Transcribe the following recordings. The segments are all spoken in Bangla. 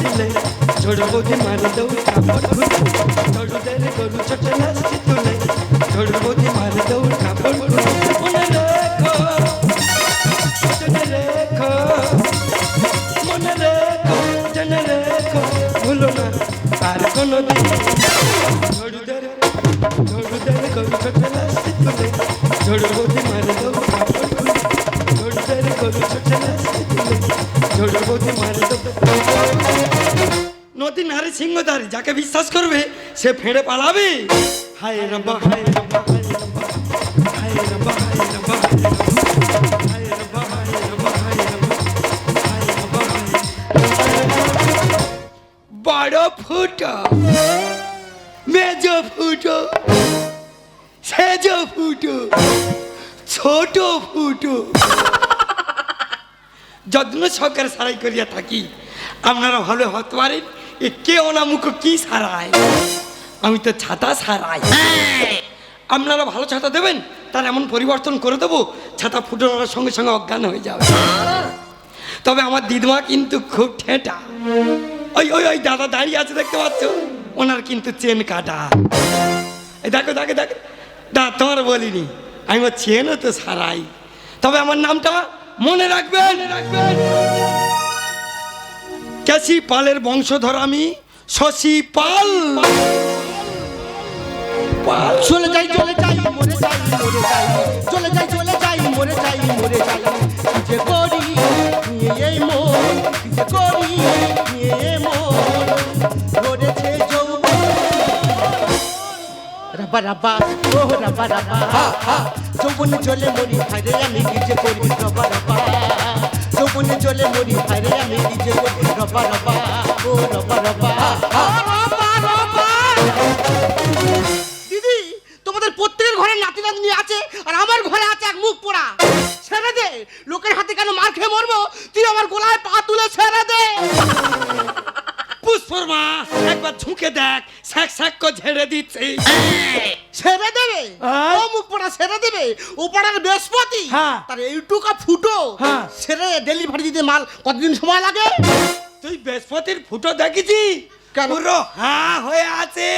তুলে ঝড় বৌদি মারে দৌ কাপড় খুলে ঝড়ুদের গরু ছোট লাস্তি তুলে ঝড় বৌদি মারে দৌ কাপড় খুলে মনে রেখো জেনে রেখো মনে রেখো জেনে রেখো ভুলো না আর কোনোদিন ঝড়ুদের গরু ছোট লাস্তি তুলে ঝড় বৌদি মারে দৌ কাপড় খুলে ঝড়ুদের গরু ছোট লাস্তি তুলে ঝড় বৌদি মারে দৌ নদী নারী সিংহধারী যাকে বিশ্বাস করবে সে ফেড়ে পালাবে হায় রব্বা হায় রব্বা হায় রব্বা হায় রব্বা হায় রব্বা হায় রব্বা হায় রব্বা হায় রব্বা বড় ফুটো মেজ ফুটো সেজ ফুটো ছোট ফুটো যত্ন সহকারে সারাই করিয়া থাকি আপনারা ভালো হতে পারেন এ কে ওনামুখ কি সারায় আমি তো ছাতা সারাই আপনারা ভালো ছাতা দেবেন তার এমন পরিবর্তন করে দেবো ছাতা ফুটানোর সঙ্গে সঙ্গে অজ্ঞান হয়ে যাবে তবে আমার দিদিমা কিন্তু খুব ঠেটা ওই ওই ওই দাদা দাঁড়িয়ে আছে দেখতে পাচ্ছ ওনার কিন্তু চেন কাটা এই দেখো দেখো দেখো দা তোমার বলিনি আমি ওর চেনও তো সারাই তবে আমার নামটা মনে রাখবেন কেসি পালের বংশধর আমি শশী পাল চলে যাই মরে যাই চলে যাই মরে যাই যে করি নিয়ে এই মন যে করি নিয়ে এই মন ধরেছে যৌবন রাবা রাবা ও রাবা রাবা যৌবন চলে মরি হারে আমি কি যে করি রাবা রাবা যৌবন চলে মরি হারে আমি কি যে করি রাবা রাবা ও রাবা রাবা দিদি তোমাদের প্রত্যেকের ঘরে নাতি নাতনি আছে আর আমার ঘরে আছে এক মুখ পোড়া ছেড়ে দে লোকের হাতে কেন মার খেয়ে মরবো তুই আমার গলায় পা তুলে ছেড়ে দে পুষ্পর্মা একবার ঝুঁকে দেখ স্যাক স্যাক করে ঝেড়ে দিচ্ছে ছেড়ে দেবে ও মুখ পোড়া ছেড়ে দেবে ও পাড়ার বৃহস্পতি তার এইটুকা ফুটো ছেড়ে ডেলিভারি দিতে মাল কতদিন সময় লাগে তুই বৃহস্পতির ফুটো দেখেছি কেন? পুরো হ্যাঁ হয়ে আছে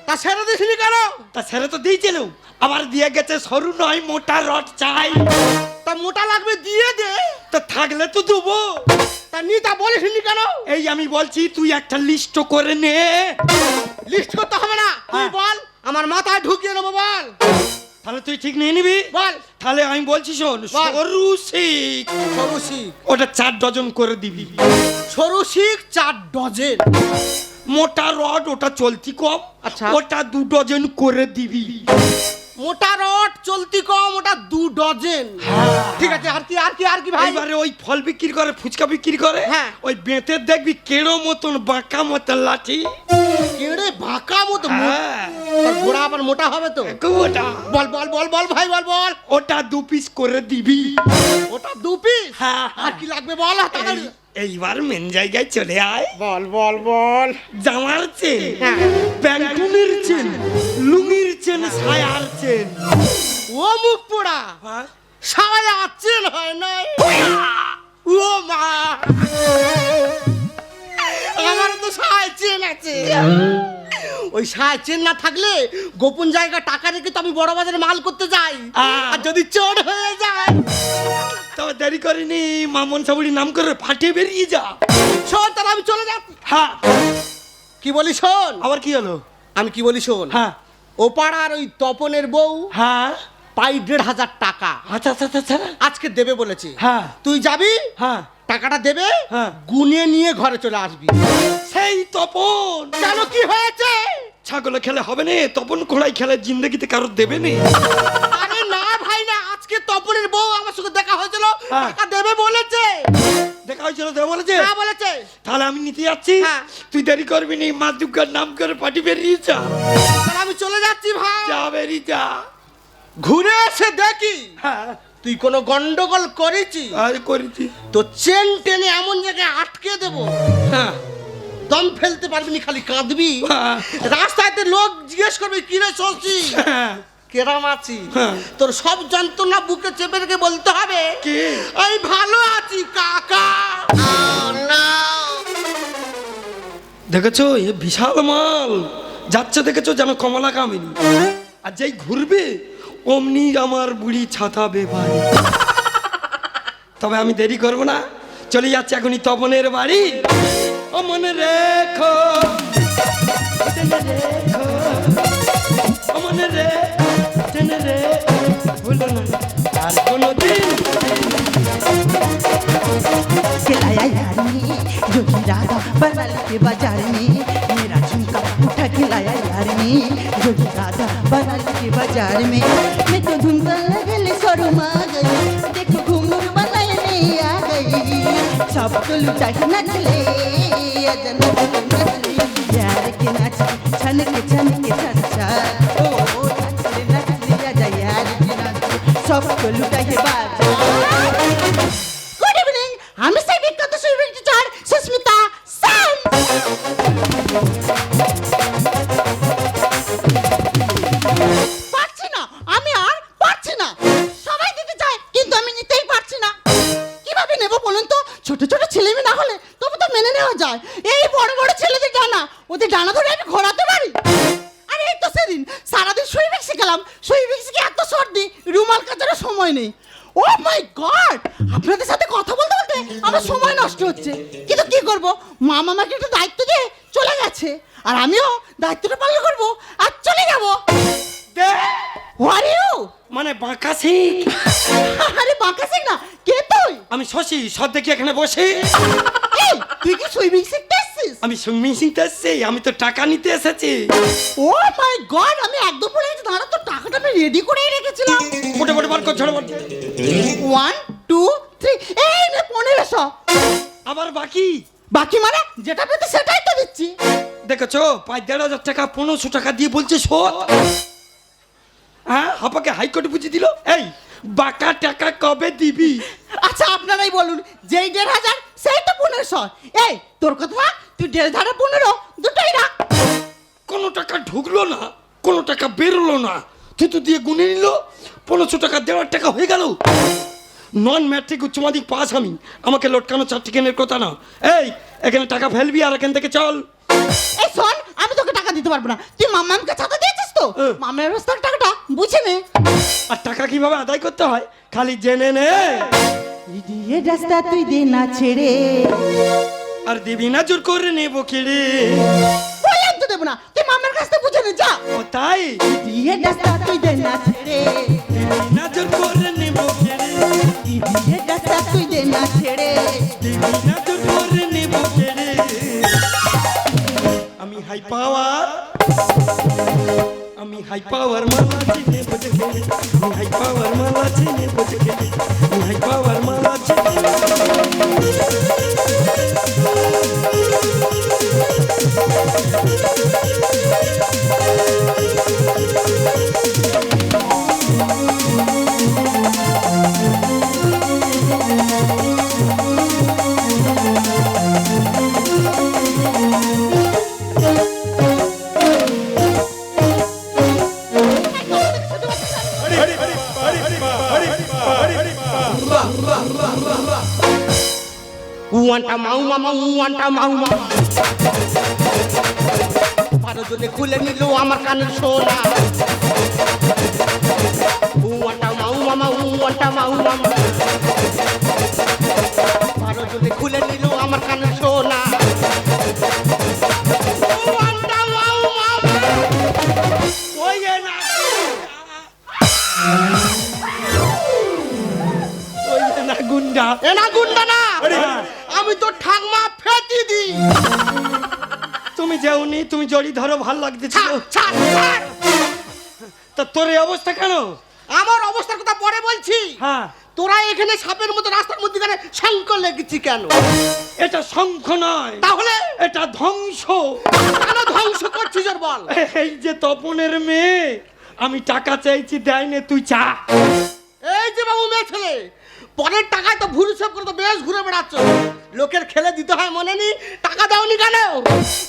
তা ছেড়ে দিসনি কেন তা ছেড়ে তো দিয়েছিল আবার দিয়ে গেছে সরু নয় মোটা রড চাই তা মোটা লাগবে দিয়ে দে তো থাকলে তো দেবো তা নি তা বলিসনি কেন এই আমি বলছি তুই একটা লিস্ট করে নে লিস্ট করতে হবে না তুই বল আমার মাথায় ঢুকিয়ে নেবো বল তাহলে তুই ঠিক নিয়ে নিবি বল তাহলে আমি বলছি শোন সরু শিখ সরু শিখ ওটা 4 ডজন করে দিবি সরু শিখ 4 ডজন মোটা রড ওটা চলতি কম আচ্ছা ওটা 2 ডজন করে দিবি মোটা রড চলতি কম ওটা 2 ডজন ঠিক আছে আর কি ভাই এবারে ওই ফল বিক্রি করে ফুচকা বিক্রি করে ওই বেতের দেখবি কেড়ো মতন বাঁকা মতন লাঠি কেড়ে বাঁকা মতো তার গোড়া আবার মোটা হবে তো ওটা বল বল বল বল ভাই বল বল ওটা 2 পিস করে দিবি ওটা 2 পিস হ্যাঁ আর কি লাগবে বল তাড়াতাড়ি এইবার মেন জায়গায় চলে আয় বল বল বল জামার চেন প্যান্টুনের চেন লুঙ্গির চেন সায়ার চেন ও মুখ পোড়া সায়া চেন হয় না ও মা আমার তো সায়া চেন আছে ওই সায়া চেন না থাকলে গোপন জায়গা টাকা রেখে তো আমি বড় বাজারে মাল করতে যাই আর যদি চোর হয়ে যায় তবে দেরি করিনি মামন সাবুড়ি নাম করে ফাটিয়ে বেরিয়ে যা শোন তাহলে আমি চলে যাচ্ছি হ্যাঁ কি বলি শোন আবার কি হলো আমি কি বলি শোন হ্যাঁ ও পাড়ার ওই তপনের বউ হ্যাঁ পাই 1,500 টাকা আচ্ছা আচ্ছা আচ্ছা আজকে দেবে বলেছে হ্যাঁ তুই যাবি হ্যাঁ টাকাটা দেবে হ্যাঁ গুনে নিয়ে ঘরে চলে আসবি সেই তপন কেন কি হয়েছে ছাগলে খেলে হবে না তপন খোলাই খেলে জিন্দগিতে কারোর দেবে না আরে না ভাই না আজকে তপনের বউ আমার সঙ্গে দেখা হয়েছিল টাকা দেবে বলেছে দেখা হয়েছিল দেবে বলেছে হ্যাঁ বলেছে তাহলে আমি নিতে যাচ্ছি তুই দেরি করবি না মা দুর্গার নাম করে পাটি বেরিয়ে যা তাহলে আমি চলে যাচ্ছি ভাই যা বেরিয়ে যা ঘুরে এসে দেখি হ্যাঁ তুই কোনো গন্ডগোল করেছি আর করেছি তো চেন টেনে এমন জায়গায় আটকে দেবো হ্যাঁ দম ফেলতে পারবি না খালি কাঁদবি রাস্তাতে লোক জিজ্ঞেস করবে কি রে শশী কেরাম আছি তোর সব যন্ত্রণা বুকে চেপে রেখে বলতে হবে আমি ভালো আছি কাকা দেখেছো এ বিশাল মাল যাচ্ছে, দেখেছো যেন কমলা কামিনী, আর যেই ঘুরবে অমনি আমার বুড়ি ছাতা বেবাড়ি। তবে আমি দেরি করবো না, চলে যাচ্ছে এখনই তপনের বাড়ি। ও মনে রেখো, জেনে রেখো, ও মনে রেখো, জেনে রেখো, ভুলো না আর কোনোদিন। खिलाया यार ने योगी राधा बनाल के बाजार में मेरा झुमका उठा खिलाया यार ने योगी राधा बनाल के बाजार में मैं तो धुंधल लगले शर्मा गई देखो घूंघट बनाए नहीं आ गई सबको लुटा के नचले अजन नचले यार के नाच छन के छन ओ नचले आजा यार के नाच सबको लुटा के बाजार। गुड इवनिंग, আমি সেই বিখ্যাত সুইমিং টিচার সুস্মিতা সেন। পারছি না, আমি আর পারছি না। সবাই দিতে চায় কিন্তু আমি নিতেই পারছি না। কিভাবে নেব বলুন তো? ছোট ছোট ছেলেমেয়ে না হলে তবু তো মেনে নেওয়া যায়। এই বড় বড় ছেলেদের ডানা, ওদের ডানা ধরে আমি ঘোরাতে পারি। আরে এই তো সেদিন সারাদিন সুইমিং শিখালাম, সুইমিং শিখে এত সর্দি রুমাল কাচারও সময় নেই। ও মাই গড, আপনাদের সাথে কথা বলতে বলতে আমার সময় নষ্ট হচ্ছে, কিন্তু কি করব, মা আমাকে একটা দায়িত্ব দিয়ে চলে গেছে, আর আমিও দায়িত্বটা পালন করব আর চলে যাব। Where you? মানে বাঁকা শিখ। আরে বাঁকা শিখ না, কে তুই? আমি শশী, সব দেখি এখানে বসে। এই তুই কি সুইমিং শিখতে এসেছিস? আমি সুইমিং শিখতে এসেছি, আমি তো টাকা নিতে এসেছি। ও মাই গড, আমি একদম ভুলে গেছি, দাঁড়া তো টাকাটা আমি রেডি করেই রেখেছিলাম। মোটে মোটে বার কর, ঝড় বার। 1 2 3, এই নে 1500। আবার বাকি? বাকি মানে যেটা পেতে সেটাই তো দিচ্ছি। দেখেছো 5,500 টাকা 1500 টাকা দিয়ে বলছে শোধ। হ্যাঁ, হাপাকে হাইকোর্টে বুঝিয়ে দিল। এই বাকা টাকা কবে দিবি? আচ্ছা আপনারাই বলুন, যেই 1,500 সেই তো 1500। এই তোর কথা, তুই 1,500 15 দুটোই রাখ। কোনো টাকা ঢুকলো না, কোনো টাকা বেরোলো না, থুতু দিয়ে গুনে নিল, 1500 টাকা 1,500 টাকা হয়ে গেল। নন ম্যাট্রিক উচ্চ মাধ্যমিক পাস আমি, আমাকে লটকানো চারটিকেনের কথা না। এই এখানে টাকা ফেলবি আর এখান থেকে চল। এই শোন, আমি তোকে টাকা দিতে পারবো না। তুই মামামকে ছাতা দিয়েছিস তো, মামার ব্যবস্থার টাকাটা বুঝে নে। আর টাকা কিভাবে আদায় করতে হয় খালি জেনে নে। দিয়ে রাস্তা তুই দে না ছেড়ে, আর দিবি না জোর করে নেবো কেড়ে। বললাম তো দেবো না, তুই মামার কাছ থেকে বুঝে নে যা। ও তাই? দিয়ে রাস্তা তুই দে না ছেড়ে, দিবি না জোর করে নেবো কেড়ে। দিয়ে রাস্তা তুই দে না ছেড়ে, দিবি না জোর করে নেবো কেড়ে। আমি হাই পাওয়ার, আমি হাই পাওয়ার মালা চিনে বোঝে গেলে, আমি হাই পাওয়ার মালা চিনে বোঝে গেলে, আমি হাই পাওয়ার মালা চিনে। উয়ান্টা মাউ মামা, উয়ান্টা মাউ মামা, ভালো জলে খুলে নিল আমার কানের সোনা। উয়ান্টা মাউ মামা, উয়ান্টা মাউ মামা, ভালো জলে খুলে নিল আমার কানের সোনা। উয়ান্টা মাউ মামা, ওই না ওই যে না গুন্ডা। এনা গুন্ডা না, আমি তো ঠাকমা ফেটি দি। তুমি যেওনি, তুমি জড়ি ধরো, ভাল লাগতেছিল। ছাড়, ছাড়। তা তোর এই অবস্থা কেন? আমার অবস্থার কথা পরে বলছি। হ্যাঁ, তোরা এখানে সাপের মতো রাস্তার মধ্যে শঙ্খ লেগেছি কেন? এটা শঙ্খ নয়, তাহলে এটা ধ্বংস। কেন ধ্বংস করছিস ওর বল? এই যে তপনের মেয়ে, আমি টাকা চাইছি দেয়নি, তুই চা। এই যে বাবু মেয়ে ছেলে, পরের টাকায় তো ভুরু সব করে তো বেশ ঘুরে বেড়াচ্ছ। লোকের খেলে দিতে হয় মনে নি, টাকা দাওনি কেন?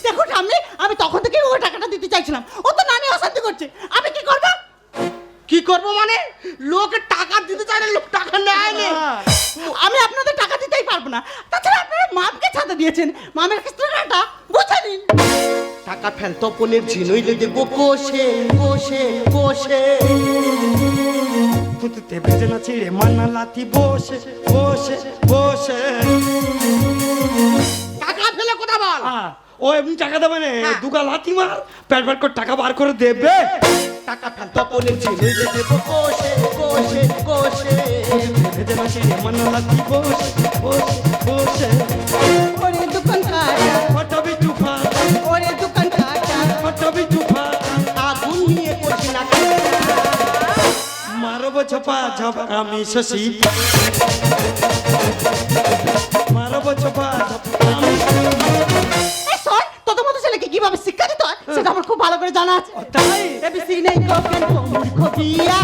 দেখো আমি তখন থেকে ওই টাকাটা দিতে চাইছিলাম, ও তো নানি অশান্তি করছে, আমি কি করব? কি করবো মানে? লোকে টাকা দিতে চাইলে লোক টাকা নেয় না। আমি আপনাদের টাকা দিতেই পারবো না। তাছাড়া আপনারা মামকে ছাতা দিয়েছেন, মামের কাছ থেকে টাকা বুঝে নিন। টাকা ফেল তপনের ঝিনুইলে দেখবো কোষে কোষে কোষে। পুতুতে বেজে না ছিঁড়ে মান্না লাথি বসে বসে বসে। টাকা ফেলে কথা বল। ও এমনি টাকা দেবে না, হ্যাঁ। দুগা লাথি মার প্যাট প্যাট করে টাকা বার করে দেবে। টাকা ফেল তপনের ঝিনুইলে দেখবো কোষে কোষে কোষে। বেজে না ছিঁড়ে মান্না লাথি বসে বসে বসে। ওরে দোকান কাটা, ফটাবি চুফা ওরে দোকান কাটা, ফটাবি চুফা। আগুন নিয়ে করছি না মারব ছপা ছপ আমি শশী, মারব ছপা ছপ আমি। এই শোন, তোদের মতো ছেলেকে কিভাবে শিক্ষা দিতে হয় সেটা আমার খুব ভালো করে জানা আছে। তাই এবিসি নেই কোকেন মূর্খ বিয়া।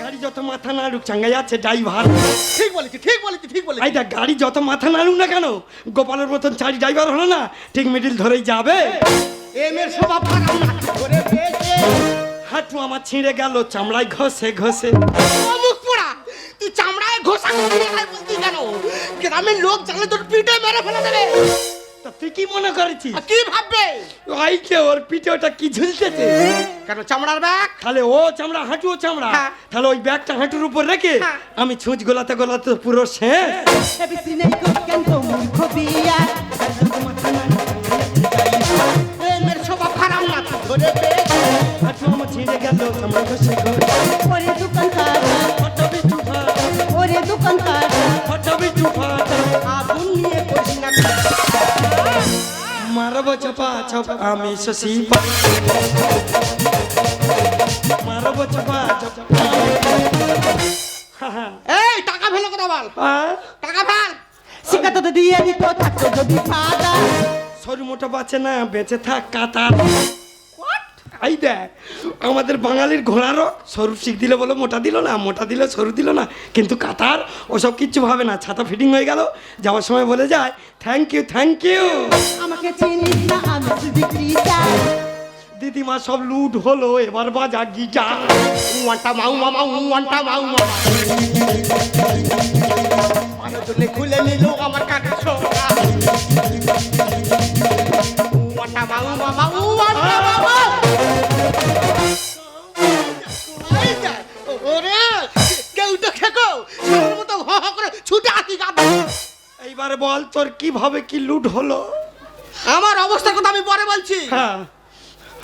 গাড়ি যত মাথা নাড়ুক চাঙ্গাই আছে ড্রাইভার। ঠিক বলেছি ঠিক বলেছি ঠিক বলেছি। এই দেখ গাড়ি যত মাথা নাড়ুক না কেন, গোপালের মতন চারি ড্রাইভার হলো না, ঠিক মিডিল ধরেই যাবে। এমের স্বভাব খারাপ না ধরে পেয়েছে। হাঁটু আমার ছিঁড়ে গেল চামড়ায় ঘষে ঘষে। ও মুখ পোড়া, তুই চামড়ায় ঘষা করবি না বলতি কেন? গ্রামের লোক জানলে তোর পিঠে মেরে ফেলে দেবে। তা তুই কি মনে করেছিস? আর কি ভাববে? ওই যে ওর পিঠে ওটা কি ঝুলতেছে? কেন চামড়ার ব্যাগ? তাহলে ও চামড়া হাঁটুও চামড়া, হ্যাঁ। তাহলে ওই ব্যাগটা হাঁটুর উপর রেখে হ্যাঁ। আমি ছুঁচ গোলাতে গোলাতে পুরো শেষ। এবিসি নেই কোকেন মূর্খ বিয়া। এমের স্বভাব খারাপ না ধরে পেয়েছে। হাঁটু আমার ছিঁড়ে গেল চামড়া ঘষে ঘষে। ওরে দোকান কাটা, ফটাবি চুফা ওরে দোকান কাটা, ফটাবি চুফা। আগুন নিয়ে করছি না মারব চাপা চাপ আমি শশী, মারব চাপা চাপ। এই টাকা ফেলে কথা বল। টাকা ফেল। শিক্ষা তোদের দিয়ে দিত থাকতো যদি ফাদা। সরু মোটা বাঁচে না, বেঁচে থাক কাতার। এই দেখ আমাদের বাঙালির ঘোড়ারও সরু শিখ দিলে বলো মোটা দিল না, মোটা দিলে সরু দিল না, কিন্তু কাতার ওসব কিচ্ছু ভাবে না। ছাতা ফিটিং হয়ে গেল, যাওয়ার সময় বলে যায় থ্যাংক ইউ থ্যাংক ইউ। আমাকে চিনিস না আমি শুধু ক্রিটা। দিদিমা সব লুট হলো, এবার বাজা গিটার। ওয়ান্টা মাউ মামা ওয়ান্টা মাউ মামা। মানুষজনে খুলে নিল আমার কাটা সোনা। ওয়ান্টা মাউ মামা ওয়ান্টা মামা। এই যা, ওরে কেউ তো খেকো সবার মতো হ হ করে ছুটে আসি গাদা। এইবারে বল তোর কিভাবে কি লুট হলো? আমার অবস্থার কথা আমি পরে বলছি। হ্যাঁ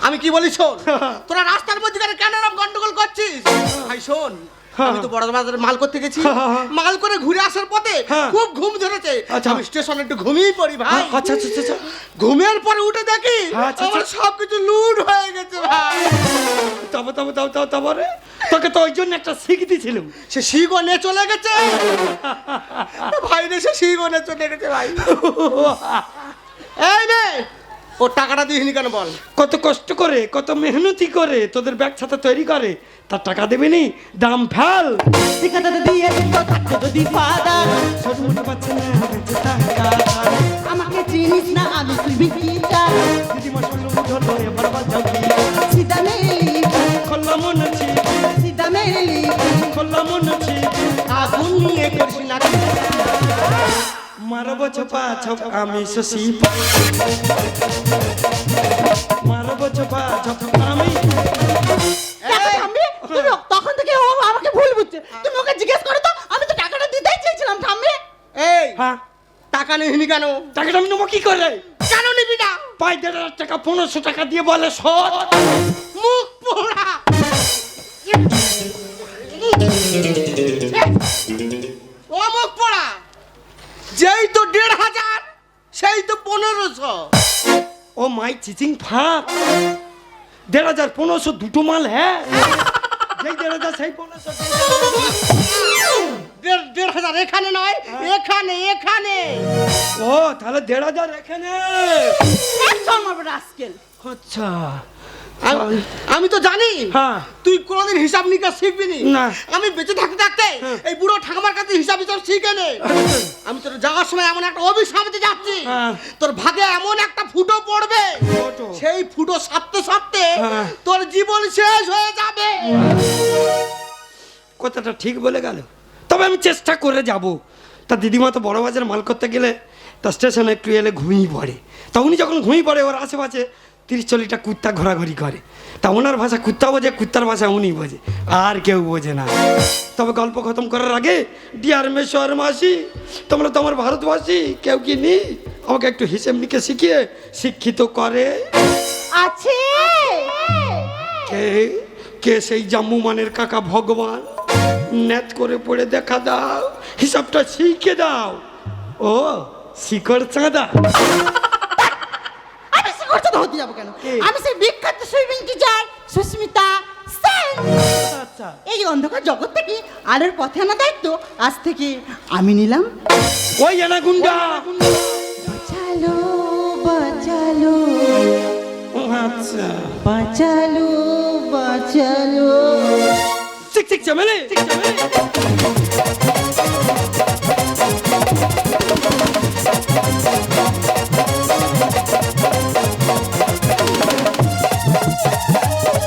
আমি কি বলি শোন, তোরা রাস্তার মধ্যে কেন এরকম গন্ডগোল করছিস? ভাই শোন, আমি তো বড় বাজারে মাল করতে গেছি, মাল করে ঘুরে আসার পথে হ্যাঁ। খুব ঘুম ধরেছে। আচ্ছা। আমি স্টেশনে একটু ঘুমিয়ে পড়ি ভাই। আচ্ছা আচ্ছা আচ্ছা। ঘুমের পরে উঠে দেখি আচ্ছা, আমার আচ্ছা। সবকিছু লুট হয়ে গেছে ভাই। তবে তবে তবে তবে তবে তোকে তো ওই জন্য একটা শিখ দিয়েছিলাম। সে শিগনে চলে গেছে ভাই রে, সে শিগনে চলে গেছে ভাই। এই রে, ও টাকাটা দিসনি কেন বল? কত কষ্ট করে কত মেহনতি করে তোদের ব্যাগ ছাতা তৈরি করে, তার টাকা দেবে নি, দাম ফেল। শিক্ষা তোদের দিয়ে দিত থাকতো যদি ফাদা। ছোট মোটো পাচ্ছে না, বেঁচে থাক কাতার। আমাকে চিনিস না আমি শুধু ক্রিটা। দিদিমা সব লুট হলো, এবার বাজা গিটার। সিধা মেরে লিপি, খোলা মন আছে, সিধা মেরে লিপি। খোলা মন আছে। আগুন নিয়ে করছি না মারব ছপা ছপ আমি শশী, মারব ছপা ছপ আমি। টাকা থামবি? তুমি তখন থেকে ও আমাকে ভুল বুঝছে। তুমি ওকে জিজ্ঞেস করো তো, আমি তো টাকাটা দিতেই চেয়েছিলাম। থামবি? এই হ্যাঁ টাকা নিসনি কেন? টাকাটা আমি নেবো কি করে? কেন নিবি না? 5,500 টাকা 1500 টাকা দিয়ে বলে শোধ। মুখ পোড়া। ও মুখ পোড়া, যেই তো 1,500 সেই তো 1500। ও মাই চিচিং ফাঁক। 1,500 1500 দুটো মাল হ্যাঁ। যেই 1,500 সেই 1500। 1,500 এখানে নয়, এখানে এখানে। ও তাহলে 1,500 এখানে। একদম আমার রাস্কেল। আচ্ছা আমি তো জানি হ্যাঁ। তুই কোনোদিন হিসাব নিকাশ শিখবি নি। না। আমি বেঁচে থাকতে থাকতে এই বুড়ো ঠাকুমার কাছে হিসাব শিখে নে। আমি তোর যাওয়ার সময় এমন একটা অভিশাপতে যাচ্ছি, হ্যাঁ। তোর ভাগে এমন একটা ফুটো পড়বে, ফুটো? সেই ফুটো সাপতে সাপতে হ্যাঁ। তোর জীবন শেষ হয়ে যাবে। কথাটা ঠিক বলে গেল, তবে আমি চেষ্টা করে যাব। তা দিদিমা তো বড় বাজারে মাল করতে গেলে তা স্টেশনে একটু এলে ঘুমিয়ে পড়ে। তা উনি যখন ঘুমিয়ে পড়ে ওর আশেপাশে 30-40টা কুত্তা ঘোরাঘুরি করে। তা ওনার ভাষা কুত্তা বোঝে, কুত্তার ভাষা উনি বোঝে, আর কেউ বোঝে না। তবে গল্প খতম করার আগে, ডিয়ার মেশর মাসি, তোমরা তো আমার ভারতবাসী, কেউ কি নি আমাকে একটু হিসেব নিকে শিখিয়ে শিক্ষিত করে? আছে কে কে সেই জাম্মু মানের কাকা ভগবান, নেট করে পড়ে দেখা দাও, হিসাবটা শিখে দাও। ও শিকড় চাঁদা। আমি করতে তো হতে যাবো কেন? কে? আমি সেই বিখ্যাত সুইমিং টিচার সুস্মিতা সেন। আচ্ছা, এই অন্ধকার জগৎ থেকে আলোর পথে আনা দায়িত্ব আজ থেকে আমি নিলাম। ওই এনা গুন্ডা। বাঁচালো বাঁচালো আচ্ছা, বাঁচালো বাঁচালো। চিক চিক চামেলে, চিক চামেলে।